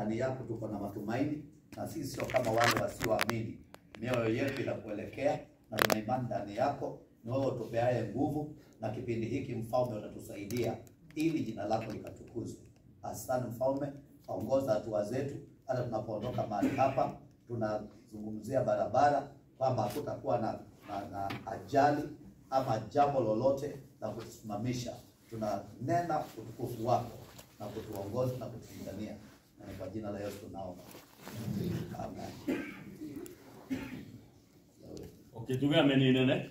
ndani yako tuko na matumaini, na sisi sio kama wale wasioamini. Mioyo yetu inakuelekea na tuna imani ndani yako. Ni wewe utupeaye nguvu, na kipindi hiki Mfalme utatusaidia ili jina lako likatukuzwe. Asante Mfalme, ongoza hatua zetu hata tunapoondoka mahali hapa. Tunazungumzia barabara kwamba hakutakuwa na ajali ama jambo lolote la kutusimamisha. Tunanena utukufu wako na kutuongoza na kutupigania, na kwa jina la Yesu tunaomba. Amen. Okay, tuwe ameninene.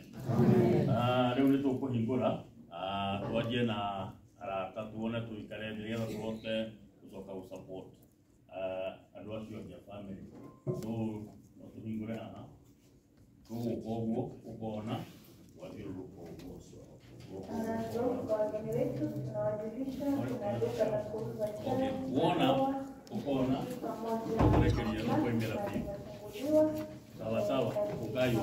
Leo nito kuhingura. Tuwaje na haraka tuone tuikare ndio tuote kutoka usupport. Adwasi ya family. So tuhingure kuona waziri ukoona kurekelia na kuingia pia. Sawa ukai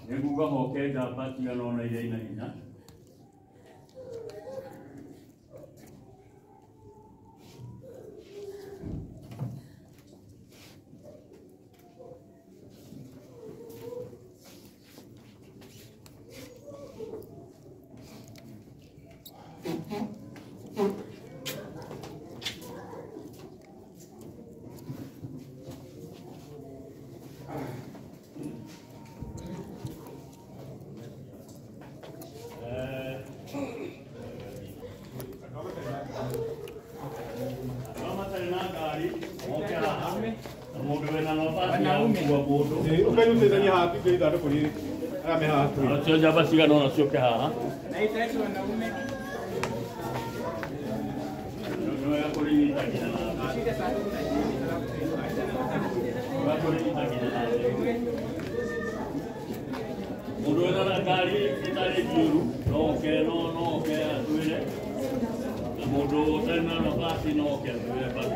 Neguga hoke dapat yalona ina ina. Sio jaba siga no sio ke ha. Nahitaji wanaume. No ya kuli ni takina na. Shida sana Wa kuli ni takina na. Mundu ena ngari itari njuru no ke atuire. Na mundu utari na nafasi no ke atuire bado.